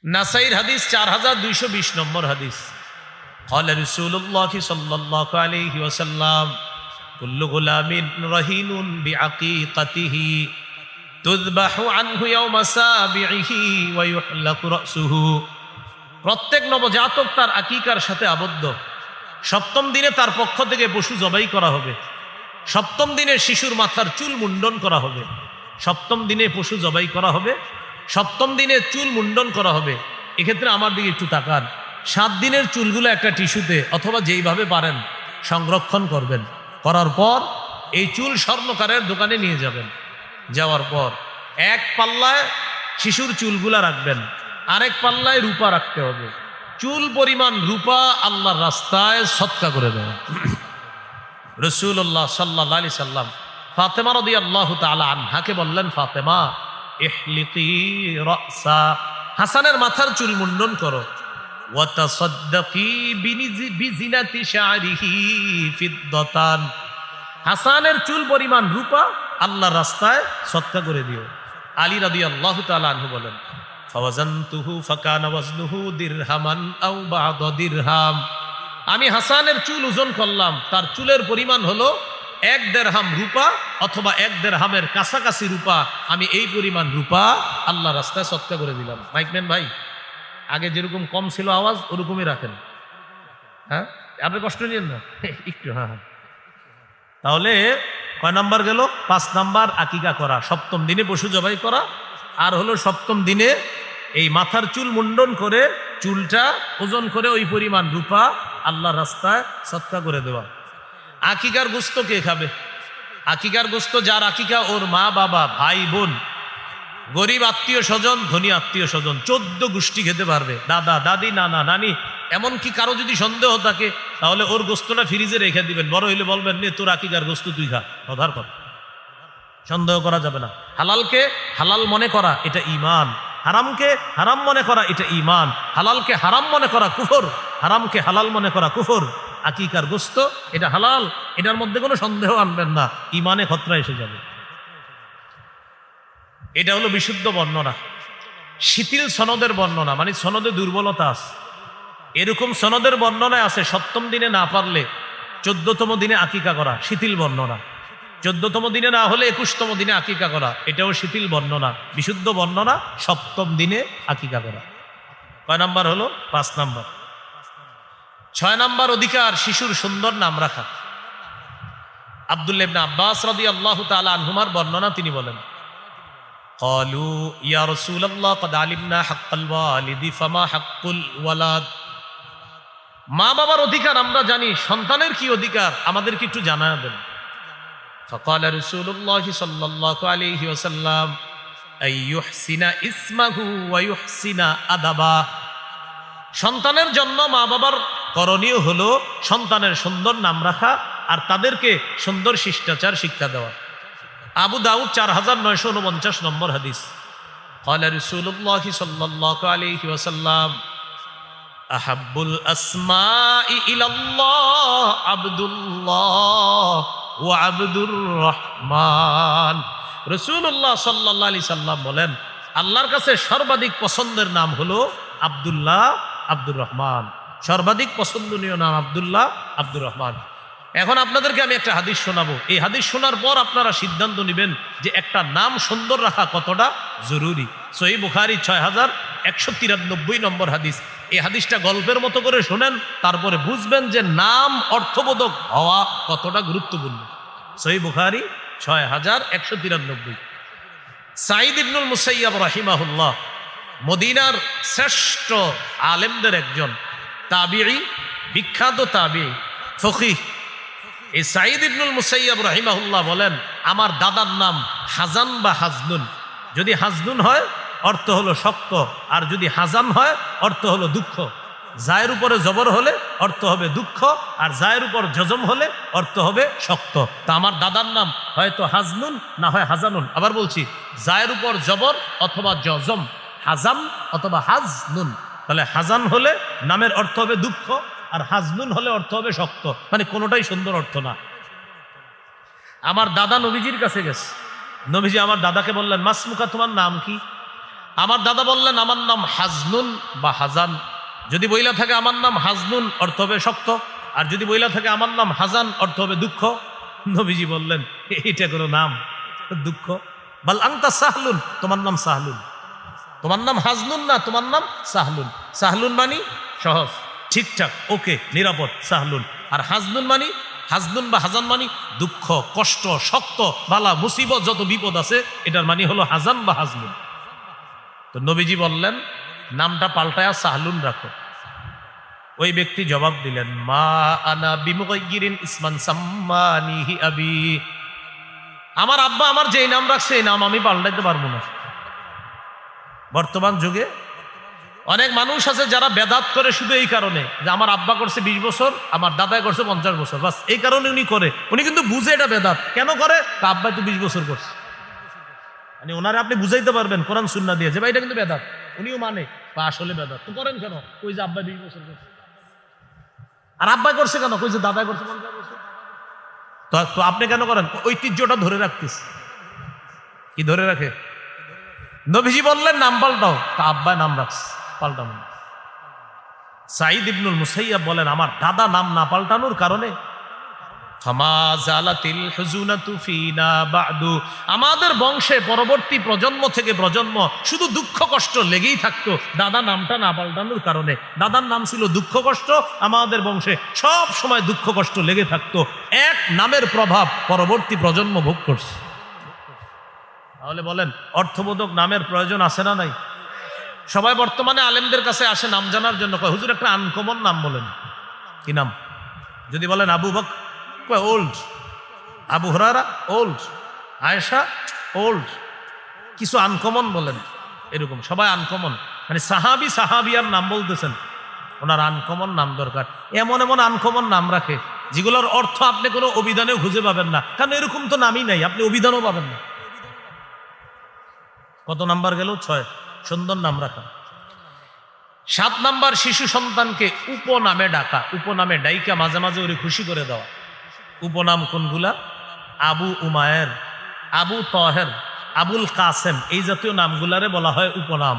নাসাইর হাদিস 4220 নম্বর হাদিস। قال رسول الله صلى الله عليه وسلم كل غلام رهين بعقيقته تذبح عنه يوم سابعه ويحلق رأسه। প্রত্যেক নবজাতক তার আকিকার সাথে আবদ্ধ। সপ্তম দিনে তার পক্ষ থেকে পশু জবাই করা হবে। সপ্তম দিনে শিশুর মাথার চুল মুন্ডন করা হবে। সপ্তম দিনে পশু জবাই করা হবে, সপ্তম দিনে চুল মুন্ডন করা হবে। এক্ষেত্রে আমার দিকে একটু তাকান। 7 দিনের চুলগুলো একটা টিস্যুতে অথবা যেইভাবে পারেন সংরক্ষণ করবেন। করার পর এই চুল স্বর্ণকারের দোকানে নিয়ে যাবেন। যাওয়ার পর এক পাল্লায় শিশুর চুলগুলা রাখবেন, আরেক পাল্লায় রূপা রাখতে হবে। চুল পরিমাণ রূপা আল্লাহর রাস্তায় সদকা করে দেবেন। রাসূলুল্লাহ সাল্লাল্লাহু আলাইহি সাল্লাম ফাতেমা রাদিয়াল্লাহু তাআলা আনহাকে বললেন, ফাতেমা ইহলিকি রাসা, হাসানের মাথার চুল মুন্ডন করো। ওয়া তাসাদ্দাকি বিজিনাতি শা'রিহি ফিদ্দাতান, হাসানের চুল পরিমাণ রূপা আল্লাহর রাস্তায় সদকা করে দিও। আলী রাদিয়াল্লাহু তাআলা আনহু বলেন, ফাওয়াজানতুহু ফাকানা ওয়াজনুহু দিরহামান আও বা'দা দিরহাম, আমি হাসানের চুল ওজন করলাম, তার চুলের পরিমাণ হলো 1 দিরহাম রূপা অথবা 1 দিরহামের কাছাকাছি রূপা। আমি এই পরিমাণ রূপা আল্লাহ রাস্তায় সদকা করে দিলাম। মাইকম্যান ভাই, আগে যেরকম কম ছিল আওয়াজ ওরকমই রাখেন, হ্যাঁ? আপনি কষ্ট নিয়েন না একটু। হ্যাঁ, তাহলে কয় নাম্বার গেল? 5 নাম্বার আকিকা করা, সপ্তম দিনে পশু জবাই করা। আর হলো সপ্তম দিনে এই মাথার চুল মুন্ডন করে চুলটা ওজন করে ওই পরিমাণ রূপা আল্লাহর রাস্তায় সদকা করে দেওয়া। আকিকার গোস্ত কে খাবে? আকিকার গোস্ত যার আকিকা, ওর মা বাবা ভাই বোন, গরিব আত্মীয় স্বজন, ধনী আত্মীয় স্বজন, 14 গোষ্ঠী খেতে পারবে। দাদা দাদি, নানা নানি, এমনকি কারো যদি সন্দেহ থাকে তাহলে ওর গোস্তটা ফ্রিজে রেখে দিবেন। বড় হইলে বলবেন, নে তোর আকিকার গোস্ত তুই খা। কথার কথা, সন্দেহ করা যাবে না। হালালকে হালাল মনে করা এটা ঈমান, হারামকে হারাম মনে করা এটা ঈমান। হালালকে হারাম মনে করা কুফর, হারামকে হালাল মনে করা কুফর। আকিকার গোস্ত এটা হালাল, এটার মধ্যে কোনো সন্দেহ আনবেন না, ঈমানে খতরা এসে যাবে। এটা হলো বিশুদ্ধ বর্ণনা। শিথিল সনদের বর্ণনা, মানে সনদে দুর্বলতা আছে, এরকম সনদের বর্ণনায় আছে সপ্তম দিনে না পারলে 14তম দিনে আকিকা করা, শিথিল বর্ণনা। 14তম দিনে না হলে 21তম দিনে আকিকা করা, এটাও শিথিল বর্ণনা। বিশুদ্ধ বর্ণনা সপ্তম দিনে আকিকা করা। কয় নাম্বার হলো? 5 নাম্বার। 6 নাম্বার অধিকার, শিশুর সুন্দর নাম রাখা। আব্দুল্লাহ ইবনে আব্বাস রাদিয়াল্লাহু তাআলা আনহুমার বর্ণনা, তিনি বলেন, ক্বালু ইয়া রাসূলুল্লাহ ক্বাদ আলিমনা হাক্কাল ওয়ালিদি ফামা হাক্কুল ওয়ালাদ। মা বাবার অধিকার আমরা জানি, সন্তানের কি অধিকার আমাদেরকে একটু জানায় দেন। ফাকালা রাসূলুল্লাহ সাল্লাল্লাহু আলাইহি ওয়াসাল্লাম আইয়ুহসিনা ইসমাহু ওয়া ইউহসিনা আদাবা। সন্তানের জন্য মা বাবার করণীয় হলো সন্তানের সুন্দর নাম রাখা আর তাদেরকে সুন্দর শিষ্টাচার শিক্ষা দেওয়া। আবু দাউদ 4949 নম্বর হাদিস। ক্বালা রাসূলুল্লাহ সাল্লাল্লাহু আলাইহি ওয়াসাল্লাম আহাব্বুল আসমাই ইলাল্লাহ আব্দুল্লাহ ওয়া আব্দুর রহমান। রাসূলুল্লাহ সাল্লাল্লাহু আলাইহি সাল্লাম বলেন, আল্লাহর কাছে সর্বাধিক পছন্দের নাম হলো আব্দুল্লাহ, আব্দুর রহমান। সর্বাধিক পছন্দনীয় নাম আব্দুল্লাহ, আব্দুর রহমান। এখন আপনাদেরকে আমি একটা হাদিস শোনাবো। এই হাদিস শোনার পর আপনারা সিদ্ধান্ত নেবেন যে একটা নাম সুন্দর রাখা কতটা জরুরি। সহিহ বুখারী 6193 নম্বর হাদিস। এই হাদিসটা গল্পের মতো করে শোনেন, তারপরে বুঝবেন যে নাম অর্থবোধক হওয়া কতটা গুরুত্বপূর্ণ। সহিহ বুখারী 6193। সাঈদ ইবনুল মুসাইয়াব রাহিমাহুল্লাহ মদিনার শ্রেষ্ঠ আলেমদের একজন, তাবিঈ, বিখ্যাত তাবিঈ, ফকিহ। এই সাঈদ ইবনুল মুসাইয়াব রাহিমাহুল্লাহ বলেন, আমার দাদার নাম হাজান বা হাজনুন। যদি হাজনুন হয় অর্থ হলো শক্ত, আর যদি হাজান হয় অর্থ হলো দুঃখ। জায়ের উপরে জবর হলে অর্থ হবে দুঃখ, আর জায়ের উপর জজম হলে অর্থ হবে শক্ত। তা আমার দাদার নাম হয়তো হাজনুন না হয় হাজানুন। আবার বলছি, জায়ের উপর জবর অথবা জজম, হাজাম অথবা হাজনুন। তাহলে হাজান হলে নামের অর্থ হবে দুঃখ, আর হাজনুন হলে অর্থ হবে শক্ত, মানে কোনোটাই সুন্দর অর্থ না। আমার দাদা নবীজির কাছে গেছে। নবীজি আমার দাদাকে বললেন, মাসমুকা, তোমার নাম কি? আমার দাদা বললেন আমার নাম হাজনুন বা হাজান। যদি বইলা থাকে আমার নাম হাজনুন অর্থ হবে শক্ত, আর যদি বইলা থাকে আমার নাম হাজান অর্থ হবে দুঃখ। নবীজি বললেন এইটা কোনো নাম? দুঃখ। বাল আনতা সাহলুন, তোমার নাম সাহলুন। তোমার নাম হাজনুন না, তোমার নাম সাহলুন। সাহলুন মানি সহজ, ঠিকঠাক, ওকে, নিরাপদ, সাহলুন। আর হাজনুন মানি, হাজনুন বা হাজান মানি দুঃখ, কষ্ট, শক্ত, বালা মুসিবত, যত বিপদ আছে এটার মানি হলো হাজান বা হাজনুন। তো নবীজি বললেন নামটা পাল্টায়া সাহলুন রাখো। ওই ব্যক্তি জবাব দিলেন মা আনা বিমুগাইয়িরিন ইসমান সাম্মানিহি আবি। আমার আব্বা আমার যেই নাম রাখছে এই নাম আমি পাল্টাইতে পারবো না। বর্তমান যুগে অনেক মানুষ আছে যারা বেদাত করে শুধু এই কারণে যে আমার আব্বা করছে 20 বছর, আমার দাদাই করছে 50 বছর, বাস এই কারণে উনি করে। উনি কিন্তু বুঝে এটা বেদাত। কেন করে? আব্বাই তো 20 বছর করছে। মানে ওনারে আপনি বুঝাইতে পারবেন কোরআন সুন্নাহ দিয়ে যে ভাই এটা কিন্তু বেদাত, উনিও মানে বা আসলে বেদাত। তো করেন কেন? ওই যে আব্বাই 20 বছর করছে। আর আব্বাই করছে কেন? কই যে দাদাই করছে 50 বছর। তো আপনি কেন করেন? ঐতিহ্যটা ধরে রাখতেছে। কি ধরে রাখে? নবীজি বললেন নাম পাল্টাও, তা আব্বাই নাম রাখছে, পাল্টানো। সাঈদ ইবনুল মুসাইয়াব বলেন আমার দাদা নাম না পাল্টানোর কারণে আমাদের বংশে পরবর্তী প্রজন্ম থেকে প্রজন্ম শুধু দুঃখ কষ্ট লেগেই থাকতো দাদা নামটা না পাল্টানোর কারণে। দাদার নাম ছিল দুঃখ কষ্ট, আমাদের বংশে সব সময় দুঃখ কষ্ট লেগে থাকতো। এক নামের প্রভাব পরবর্তী প্রজন্ম ভোগ করছে। তাহলে বলেন অর্থবোধক নামের প্রয়োজন আছে না নাই? সবাই বর্তমানে আলেমদের কাছে আসে নাম জানার জন্য, কয় হুজুর একটা আনকমন নাম বলেন। কি নাম? যদি বলেন Abu Bakr, old. Abu Hurairah old, Ayesha old, কিছু আনকমন বলেন। এরকম সবাই আনকমন, মানে সাহাবি সাহাবিয়ার নাম বলতেছেন, ওনার আনকমন নাম দরকার। এমন এমন আনকমন নাম রাখে যেগুলোর অর্থ আপনি কোনো অভিধানেও খুঁজে পাবেন না, কারণ এরকম তো নামই নাই, আপনি অভিধানও পাবেন না। কত নাম্বার গেল? 6। সুন্দর নাম রাখা। 7 নাম্বার শিশু সন্তানকে উপনামে ডাকা, উপনামে ডাইকা মাঝে মাঝে ওরে খুশি করে দেওয়া। উপনাম কোনগুলা? আবু উমায়ের, আবু তহের, আবুল কাসেম, এই জাতীয় নামগুলারে বলা হয় উপনাম।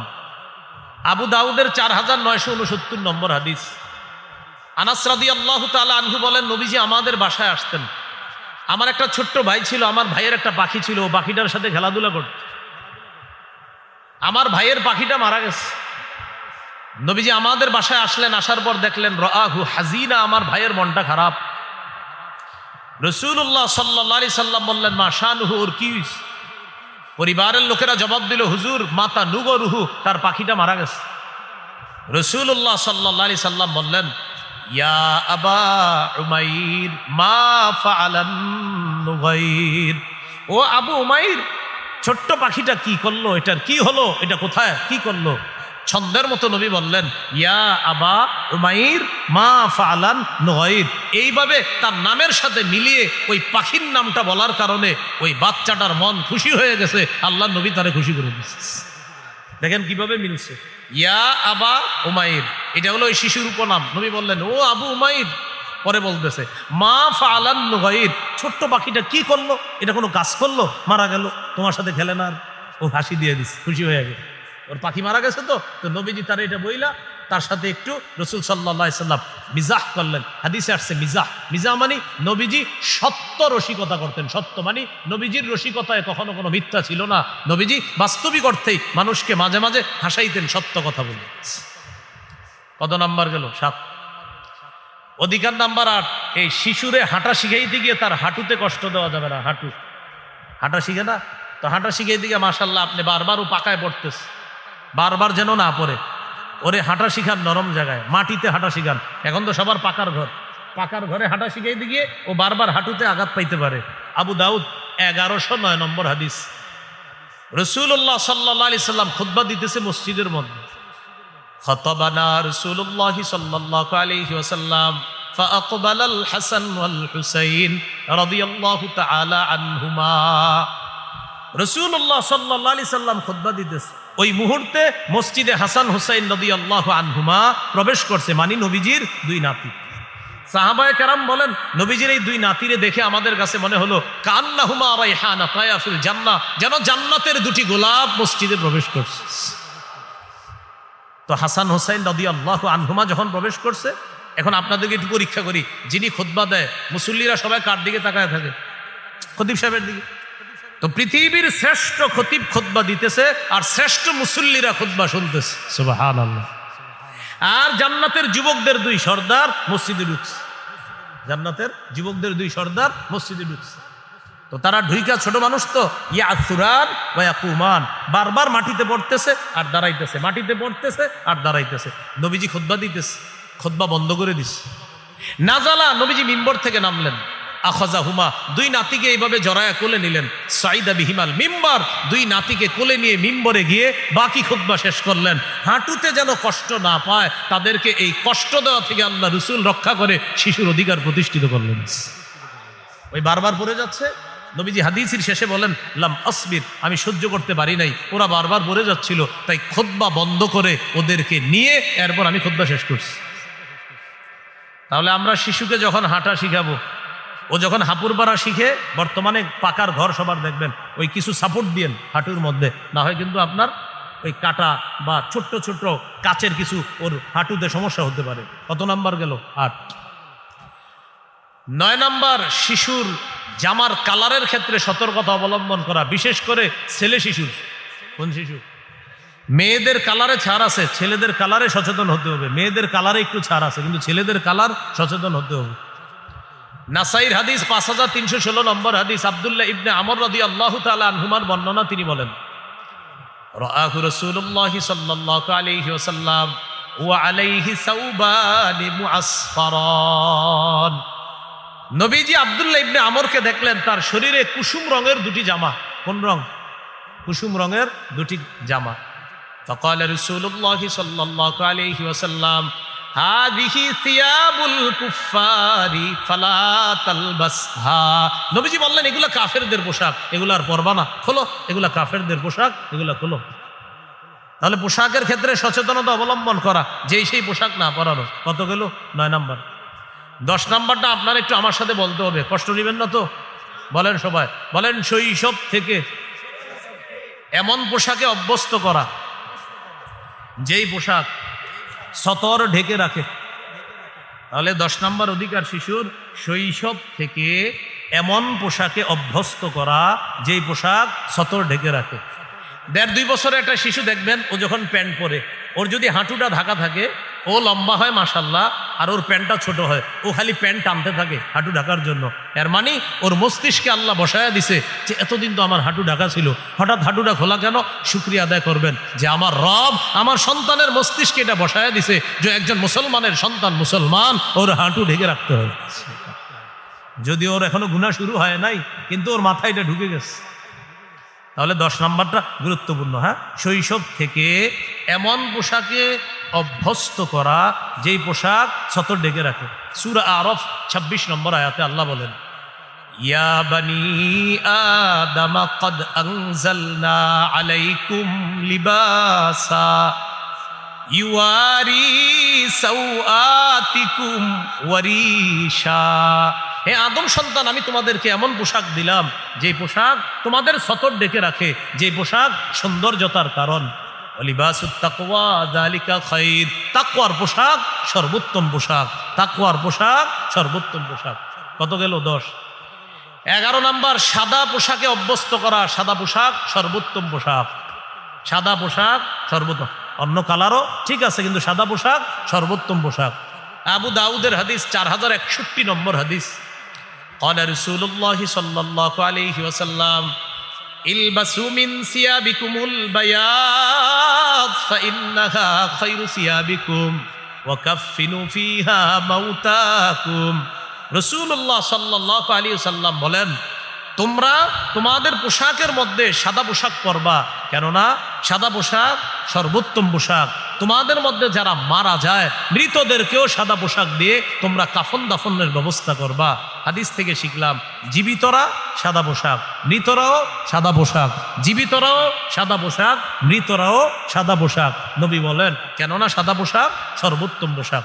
আবু দাউদের 4969 নম্বর হাদিস। আনাস রাদিয়াল্লাহু তাআলা আনহু বলেন নবীজি আমাদের বাসায় আসতেন। আমার একটা ছোট্ট ভাই ছিল, আমার ভাইয়ের একটা পাখি ছিল, ও পাখিটার সাথে খেলাধুলা করত। আমার ভাইয়ের পাখিটা মারা গেছে। নবীজি আমাদের বাসায় আসলেন, আসার পর দেখলেন রাআহু হাজিনা, আমার ভাইয়ের মনটা খারাপ। রাসূলুল্লাহ সাল্লাল্লাহু আলাইহি সাল্লাম বললেন মা শানুহু, ওর কি হইছে? পরিবারের লোকেরা জবাব দিল হুজুর মাতা নুগরুহু, তার পাখিটা মারা গেছে। রাসূলুল্লাহ সাল্লাল্লাহু আলাইহি সাল্লাম বললেন ইয়া আবা উমাইর মা ফাআলান নুগাইর, ও আবু উমাইর ছোট্ট পাখিটা কি করলো, এটার কি হলো, এটা কোথায় কি করলো? ছন্দের মতো নবী বললেন ইয়া আবা উমাইর মা ফাআলান নুগাইর। এইভাবে তার নামের সাথে মিলিয়ে ওই পাখির নামটা বলার কারণে ওই বাচ্চাটার মন খুশি হয়ে গেছে, আল্লাহ নবী তারে খুশি করে দিয়েছে। দেখেন কিভাবে মিলছে। ইয়া আবা উমাইর, এটা হলো ওই শিশুর উপনাম। নবী বললেন ও আবু উমাইর। পরে বলতেছে মা ফাআলান নুগাইর, ছোট্ট পাখিটা কি করলো, এটা কোনো কাজ করলো, মারা গেল, তোমার সাথে খেলে না। ও হাসি দিয়ে দিচ্ছে, খুশি হয়ে গেল, ওর পাখি মারা গেছে। তো নবীজি তার এটা বইলা তার সাথে একটু রাসূল সাল্লাল্লাহু আলাইহি সাল্লাম মিজাহ করলেন। হাদিসে আসছে মিজাহ। মিজাহ মানে নবীজি সত্য রসিকতা করতেন। সত্য মানে নবীজির রসিকতায় কখনো কোনো মিথ্যা ছিল না। নবীজি বাস্তবিক অর্থেই মানুষকে মাঝে মাঝে হাসাইতেন সত্য কথা বলে। কত নাম্বার গেল? 7। অধিকার নাম্বার 8, এই শিশুরে হাঁটা শিখাইতে গিয়ে তার হাঁটুতে কষ্ট দেওয়া যাবে না। হাঁটা শিখে না তো, হাঁটা শিখাইতে গিয়ে মাশাআল্লাহ আপনি বারবার ও পাকায় পড়তেছে, বারবার যেন না পড়ে। ওরে হাঁটা শিখান নরম জায়গায়, মাটিতে হাঁটা শিখান। এখন তো সবার পাকার ঘর, পাকার ঘরে হাঁটা শিখাইতে গিয়ে ও বারবার হাঁটুতে আঘাত পাইতে পারে। আবু দাউদ 1109 নম্বর হাদিস। রাসূলুল্লাহ সাল্লাল্লাহু আলাইহি সাল্লাম খুতবা দিতেছে মসজিদের মধ্যে। খাতাবানা রাসূলুল্লাহ সাল্লাল্লাহু আলাইহি ওয়াসাল্লাম ফাআকবালাল হাসান ওয়াল হুসাইন রাদিয়াল্লাহু তাআলা আনহুমা। রাসূলুল্লাহ সাল্লাল্লাহু আলাইহি সাল্লাম খুতবা দিতেছে, ওই মুহূর্তে মসজিদে হাসান হুসাইন রাদিয়াল্লাহু আনহুমা প্রবেশ করছে, মানে নবীজির 2 নাতি। সাহাবায়ে কেরাম বলেন নবীজির এই 2 নাতিরে দেখে আমাদের কাছে মনে হলো কান্নাহুমা রাইহানা তায়া ফিল জান্নাহ, যেন জান্নাতের 2টি গোলাপ মসজিদে প্রবেশ করছে। তো হাসান হোসাইন রাদিয়াল্লাহু আনহুমা যখন প্রবেশ করছে, এখন আপনাদেরকে একটু পরীক্ষা করি, যিনি খুতবা দেয় মুসল্লিরা সবাই কার দিকে তাকায় থাকে? খতিব সাহেবের দিকে। তো পৃথিবীর শ্রেষ্ঠ খতিব খুতবা দিতেছে আর শ্রেষ্ঠ মুসল্লিরা খুতবা শুনতেছে, সুবহানাল্লাহ। আর জান্নাতের যুবকদের দুই সর্দার মসজিদে ঢুকছে, জান্নাতের যুবকদের দুই সর্দার মসজিদে ঢুকছে। তো তারা ঢুইকা, ছোট মানুষ তো, ইয়াসুরান ওয়া ইয়াকুমান, বারবার মাটিতে পড়তেছে আর দাঁড়াইতেছে, মাটিতে পড়তেছে আর দাঁড়াইতেছে। নবীজি খুতবা দিতেছে, খুতবা বন্ধ করে দিছে। নাজালা, নবীজি মিম্বর থেকে নামলেন। আখাযাহুমা, দুই নাতিকে এইভাবে জড়ায়া কোলে নিলেন। সাইদা বিহিমাল মিম্বার, দুই নাতিকে কোলে নিয়ে মিম্বরে গিয়ে বাকি খুতবা শেষ করলেন। হাঁটুতে যেন কষ্ট না পায়, তাদেরকে এই কষ্ট দেওয়া থেকে আল্লাহ রাসূল রক্ষা করে শিশুর অধিকার প্রতিষ্ঠিত করলেন। ওই বারবার পড়ে যাচ্ছে, নবীজি হাদিসের শেষে বলেন, লাম আসবির, আমি সহ্য করতে পারি নাই, ওরা বারবার পড়ে যাচ্ছিল, তাই খুতবা বন্ধ করে ওদেরকে নিয়ে এরপর আমি খুতবা শেষ করছি। তাহলে আমরা শিশুকে যখন হাঁটা শিখাবো, ও যখন হাঁপুর পাড়া শিখে, বর্তমানে পাকার ঘর সবার দেখবেন, ওই কিছু সাপোর্ট দিয়েন হাঁটুর মধ্যে, না হয় কিন্তু আপনার ওই কাটা বা ছোট্ট ছোট্ট কাচের কিছু ওর হাঁটুতে সমস্যা হতে পারে। কত নাম্বার গেল? 8। 9 নাম্বার, শিশুর জামার কালারের ক্ষেত্রে সতর্কতা অবলম্বন করা, বিশেষ করে ছেলে শিশুর। কোন শিশু? মেয়েদের কালারে ছাড় আছে, ছেলেদের কালারে সচেতন হতে হবে। মেয়েদের কালারে একটু ছাড় আছে, কিন্তু ছেলেদের কালার সচেতন হতে হবে। নাসাইর হাদিস 5316 নম্বর হাদিস, আব্দুল্লাহ ইবনে আমর রাদিয়াল্লাহু তাআলা আনহুমার বর্ণনা, তিনি বলেন, রাআহু রাসূলুল্লাহ সাল্লাল্লাহু আলাইহি ওয়াসাল্লাম ওয়া আলাইহি সাওবান মুআসফারান। নবীজি আব্দুল্লাহ ইবনে আমরকে দেখলেন, তার শরীরে কুসুম রঙের দুটি জামা। কোন রং? কুসুম রঙের দুটি জামা। ফাকাল রাসূলুল্লাহ সাল্লাল্লাহু আলাইহি ওয়াসাল্লাম, হাযিহি সিয়াবুল কুফফারি ফালা তালবাসহা। নবীজি বললেন, এগুলা কাফেরদের পোশাক, এগুলা আর পরবা না, খোলো, এগুলা কাফেরদের পোশাক, এগুলা খোলো। তাহলে পোশাকের ক্ষেত্রে সচেতনতা অবলম্বন করা, যেই সেই পোশাক না পরানো। কত গেল? 9 নাম্বার। 10 নাম্বারটা আপনার একটু আমার সাথে বলতে হবে, কষ্ট নেবেন না তো? বলেন সবাই, বলেন, শৈশব থেকে এমন পোশাকে অভ্যস্ত করা, যেই পোশাক সতর ঢেকে রাখে। তাহলে 10 নাম্বার অধিকার শিশুর, শৈশব থেকে এমন পোশাকে অভ্যস্ত করা, যেই পোশাক সতর ঢেকে রাখে। 1.5-2 বছরের একটা শিশু দেখবেন, ও যখন প্যান্ট পরে, ওর যদি হাঁটুটা ঢাকা থাকে, ও লম্বা হয় মাশাআল্লাহ, আর ওর প্যান্টটা ছোট হয়, ও খালি প্যান্ট টানতে থাকে হাঁটু ঢাকার জন্য। এর মানে ওর মস্তিষ্কে আল্লাহ বসায়া দিছে যে এতদিন তো আমার হাঁটু ঢাকা ছিল, হঠাৎ হাঁটুটা খোলা কেন? শুকরিয়া আদায় করবেন যে আমার রব আমার সন্তানের মস্তিষ্কে এটা বসায়া দিছে যে একজন মুসলমানের সন্তান মুসলমান, ওর হাঁটু ঢেকে রাখতে হবে। যদি ওর এখনো গুনাহ শুরু হয় নাই, কিন্তু ওর মাথায় এটা ঢুকে গেছে। তাহলে 10 নাম্বারটা গুরুত্বপূর্ণ। হ্যাঁ, শৈশব থেকে এমন পোশাকে অভ্যস্ত করা, যেই পোশাক সতর ঢেকে রাখে। সূরা আরাফ 26 নম্বর আয়াতে আল্লাহ বলেন, ইয়া বানি আদম ক্বাদ আনজালনা আলাইকুম লিবাসা ইউয়ারি সাওআতিকুম ওয়ারিশা। হে আদম সন্তান, আমি তোমাদেরকে এমন পোশাক দিলাম, যে পোশাক তোমাদের সতর ডেকে রাখে, যে পোশাক সৌন্দর্যতার কারণ। লিবাসুত তাকওয়া যালিকা খায়র, তাকওয়ার পোশাক সর্বোত্তম পোশাক, তাকওয়ার পোশাক সর্বোত্তম পোশাক। কত গেল? 10। 11 নাম্বার, সাদা পোশাকে অভ্যস্ত করা, সাদা পোশাক সর্বোত্তম পোশাক। সাদা পোশাক সর্বোত্তম, অন্য কালারও ঠিক আছে, কিন্তু সাদা পোশাক সর্বোত্তম পোশাক। আবু দাউদের হাদিস 4061 নম্বর হাদিস, قال رسول الله صلى الله عليه وسلم البسوا من ثيابكم البياض فإنها خير ثيابكم وكفنوا فيها موتاكم। রাসূলুল্লাহ সাল্লাল্লাহু আলাইহি ওয়াসাল্লাম বলেন, তোমরা তোমাদের পোশাকের মধ্যে সাদা পোশাক পরবা, কেননা সাদা পোশাক সর্বোত্তম পোশাক। তোমাদের মধ্যে যারা মারা যায়, মৃতদেরকেও সাদা পোশাক দিয়ে তোমরা কাফন দাফনের ব্যবস্থা করবা। হাদিস থেকে শিখলাম, জীবিতরা সাদা পোশাক, মৃতরাও সাদা পোশাক, জীবিতরাও সাদা পোশাক, মৃতরাও সাদা পোশাক। নবী বলেন, কেননা সাদা পোশাক সর্বোত্তম পোশাক।